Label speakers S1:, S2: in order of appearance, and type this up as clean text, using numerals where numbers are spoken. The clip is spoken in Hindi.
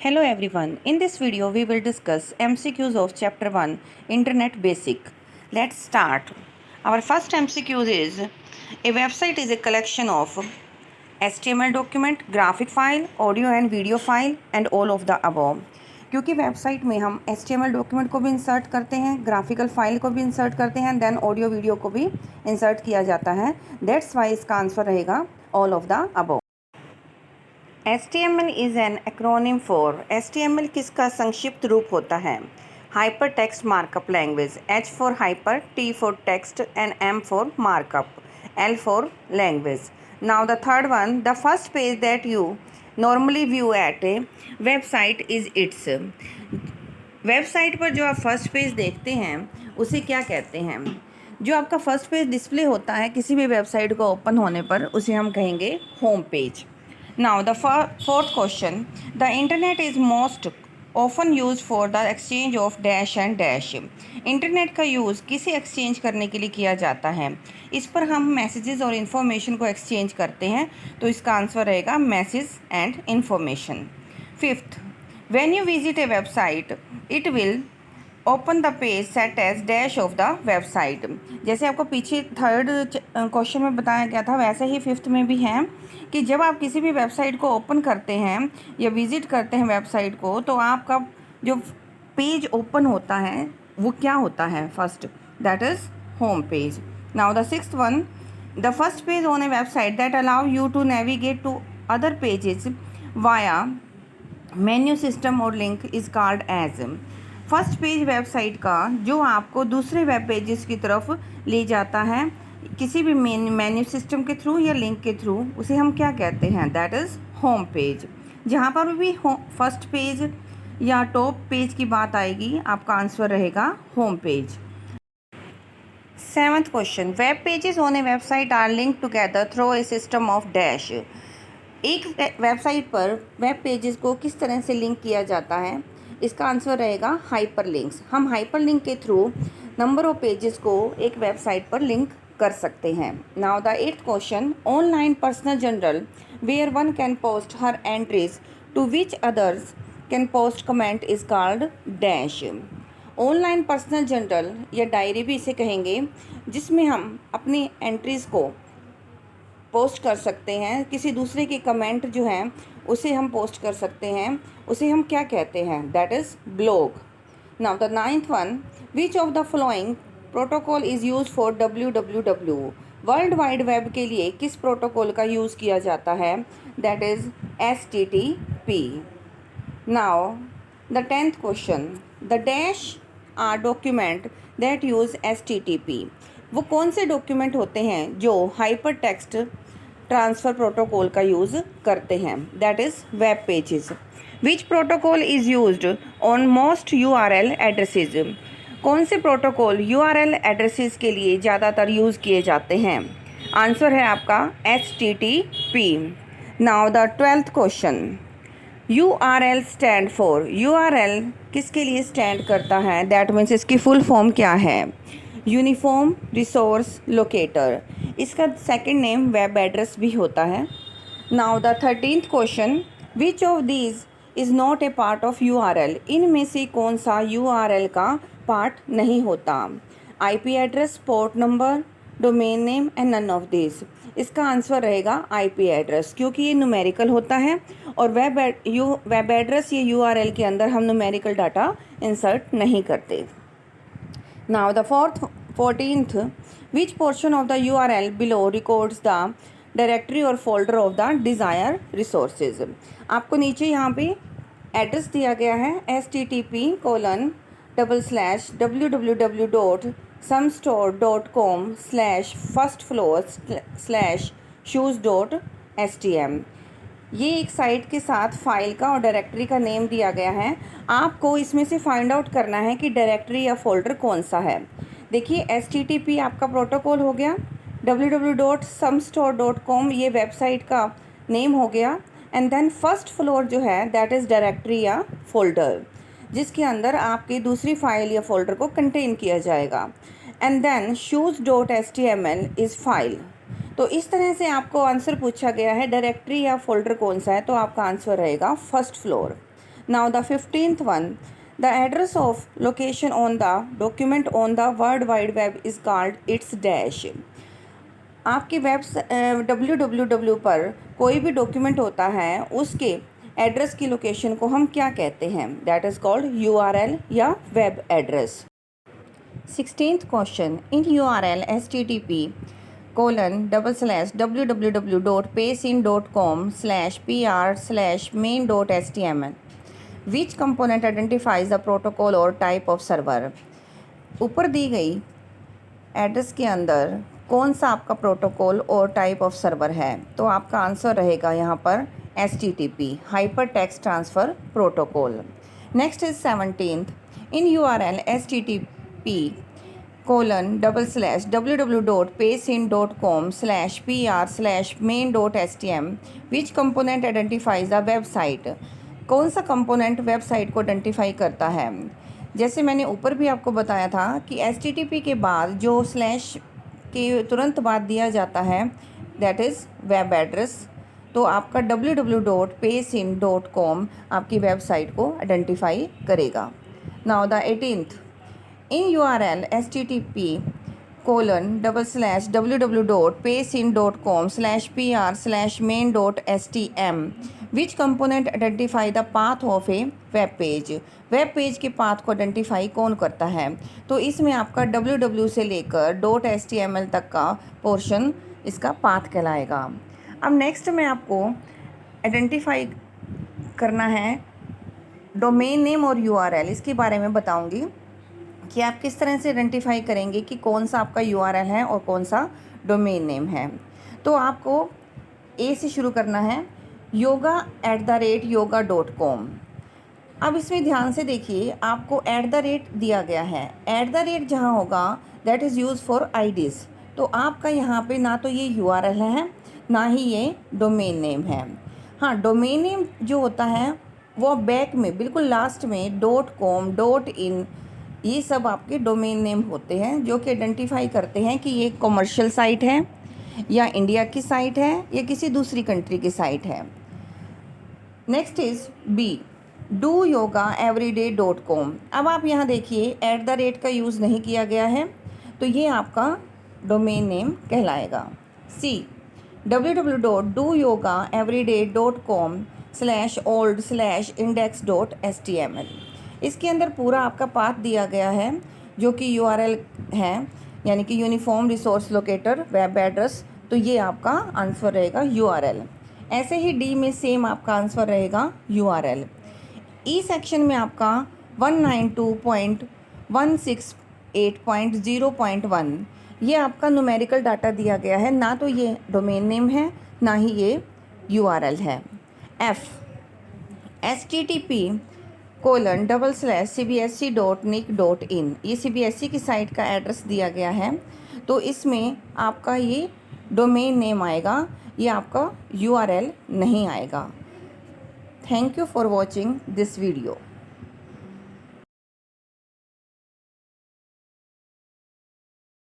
S1: Hello everyone. In this video we will discuss MCQs of chapter 1 Internet Basic. Let's start. Our first MCQ is a website is a collection of HTML document, graphic file, audio and video file and all of the above. क्योंकि वेबसाइट में हम HTML डॉक्यूमेंट को भी इंसर्ट करते हैं, ग्राफिकल फाइल को भी इंसर्ट करते हैं, देन ऑडियो वीडियो को भी इंसर्ट किया जाता है. दैट्स वाई इसका आंसर रहेगा all of the above. HTML is an acronym for. HTML किसका संक्षिप्त रूप होता है? Hyper text markup language. H for hyper, T for text and M for markup, L for language. Now the third one, the first page that you normally view at a website is its. Website पर जो आप फर्स्ट पेज देखते हैं उसे क्या कहते हैं? जो आपका फर्स्ट पेज डिस्प्ले होता है किसी भी वेबसाइट को ओपन होने पर उसे हम कहेंगे home page. Now the fourth question, the internet is most often used for the exchange of dash and dash. Internet का यूज़ किसे एक्सचेंज करने के लिए किया जाता है? इस पर हम मैसेजेस और इन्फॉर्मेशन को एक्सचेंज करते हैं, तो इसका आंसर रहेगा message and information. Fifth, when you visit a website it will open the page set as dash of the website. जैसे आपको पीछे थर्ड क्वेश्चन में बताया गया था वैसे ही फिफ्थ में भी है कि जब आप किसी भी वेबसाइट को ओपन करते हैं या विज़िट करते हैं वेबसाइट को, तो आपका जो पेज ओपन होता है वो क्या होता है? First, that is home page. Now the sixth one, the first page on a website that allow you to navigate to other pages via menu system और link is called as. First page website का जो आपको दूसरे वेब पेजेस की तरफ ले जाता है किसी भी मेन्यू सिस्टम के थ्रू या लिंक के थ्रू, उसे हम क्या कहते हैं? That is home page. जहाँ पर भी फर्स्ट पेज या टॉप पेज की बात आएगी आपका आंसर रहेगा home page. Seventh question, web pages on a website R link together through a system of dash. एक वेबसाइट पर वेब पेजेस को किस तरह से लिंक किया जाता है? इसका आंसर रहेगा हाइपर लिंक्स. हम हाइपर लिंक के थ्रू नंबर ऑफ पेजेस को एक वेबसाइट पर लिंक कर सकते हैं. Now the eighth question, online personal journal where one can post her entries to which others can post comment is called dash. Online personal journal या डायरी भी इसे कहेंगे, जिसमें हम अपनी एंट्रीज़ को पोस्ट कर सकते हैं. किसी दूसरे के कमेंट जो हैं उसे हम पोस्ट कर सकते हैं, उसे हम क्या कहते हैं? That is blog. Now the ninth one, which of the following protocol is use for www. World wide web के लिए किस प्रोटोकॉल का यूज़ किया जाता है? That is HTTP. Now the tenth question, the dash are document that use HTTP. वो कौन से डॉक्यूमेंट होते हैं जो हाइपर टेक्स्ट ट्रांसफ़र प्रोटोकॉल का यूज़ करते हैं? That is web pages. Which protocol is used on most URL addresses. कौन से प्रोटोकॉल URL एड्रेसेस के लिए ज़्यादातर यूज़ किए जाते हैं? आंसर है आपका HTTP. Now the twelfth question, URL stand for. URL किसके लिए स्टैंड करता है? दैट मीन्स इसकी फुल फॉर्म क्या है? Uniform resource locator. इसका सेकंड नेम वेब एड्रेस भी होता है. Now the 13th question, which of these is not a part of URL. इनमें से कौन सा URL का पार्ट नहीं होता? IP address, port number, domain name and none of this. इसका आंसर रहेगा IP एड्रेस, क्योंकि ये न्यूमेरिकल होता है और वेब एड्रेस या URL के अंदर हम न्यूमेरिकल डाटा इंसर्ट नहीं करते. Now the 14th, which portion of the URL below records the directory और folder of the desire resources. आपको नीचे यहाँ पे एड्रेस दिया गया है http://www.sumstore.com/firstfloor/shoes.htm. ये एक साइट के साथ फाइल का और डायरेक्टरी का नेम दिया गया है. आपको इसमें से फाइंड आउट करना है कि डायरेक्टरी या फोल्डर कौन सा है. देखिए HTTP आपका प्रोटोकॉल हो गया, www.sumstore.com ये वेबसाइट का नेम हो गया, एंड देन फर्स्ट फ्लोर जो है दैट इज़ डायरेक्टरी या फोल्डर, जिसके अंदर आपकी दूसरी फाइल या फोल्डर को कंटेन किया जाएगा. And then shoes.html is file. तो इस तरह से आपको आंसर पूछा गया है डायरेक्टरी या फोल्डर कौन सा है, तो आपका आंसर रहेगा first floor. Now the 15th one, the address of location on the document on the World Wide Web is called its dash. आपकी www पर कोई भी डॉक्यूमेंट होता है उसके एड्रेस की लोकेशन को हम क्या कहते हैं? दैट इज़ कॉल्ड URL या web address. 16th question, in URL http://www.pacin.com/pr/main.html which component identifies the protocol or type of server। ऊपर दी गई एड्रेस के अंदर कौन सा आपका प्रोटोकॉल और टाइप ऑफ सर्वर है? तो आपका आंसर रहेगा यहाँ पर HTTP, hyper text transfer protocol. Next is 17th, in URL http://www.pacin.com/pr/main.html which component identifies the website. कौन सा कंपोनेंट वेबसाइट को आइडेंटिफाई करता है? जैसे मैंने ऊपर भी आपको बताया था कि HTTP के बाद जो स्लैश के तुरंत बाद दिया जाता है दैट इज़ वेब एड्रेस। तो आपका www.pacin.com आपकी वेबसाइट को आइडेंटिफाई करेगा। Now the 18th, in URL http://www.pacin.com/pr/main.html which component identify the path of A web page. Web page के पाथ को आइडेंटिफाई कौन करता है? तो इसमें आपका www से लेकर .html तक का पोर्शन इसका पाथ कहलाएगा। अब नेक्स्ट में आपको आइडेंटिफाई करना है डोमेन नेम और URL। इसके बारे में बताऊंगी कि आप किस तरह से आइडेंटिफाई करेंगे कि कौन सा आपका URL है और कौन सा डोमेन नेम है। तो आपको A से शुरू करना है, yoga@yoga.com। अब इसमें ध्यान से देखिए, आपको @ दिया गया है। @ जहाँ होगा that is use for IDs। तो आपका यहाँ पे ना तो ये URL है ना ही ये डोमेन नेम है। हाँ, डोमेन नेम जो होता है वो बैक में बिल्कुल लास्ट में .com, .in ये सब आपके डोमेन नेम होते हैं जो कि आइडेंटिफाई करते हैं कि ये कमर्शियल साइट है या इंडिया की साइट है या किसी दूसरी कंट्री की साइट है। Next is B, doyogaeveryday.com। अब आप यहाँ देखिए @ का यूज़ नहीं किया गया है तो ये आपका डोमेन नेम कहलाएगा। C, www.doyogaeveryday.com/old/index.html। इसके अंदर पूरा आपका पाथ दिया गया है जो कि URL है, यानी कि uniform resource locator web address. तो ये आपका आंसर रहेगा URL। ऐसे ही D में सेम आपका आंसर रहेगा URL। E सेक्शन में आपका 192.168.0.1 ये आपका न्यूमेरिकल डाटा दिया गया है, ना तो ये डोमेन नेम है ना ही ये URL है। F, http://cbsc.nic.in ये CBSE की साइट का एड्रेस दिया गया है। तो इसमें आपका ये डोमेन नेम आएगा, ये आपका URL नहीं आएगा। Thank you for watching this video.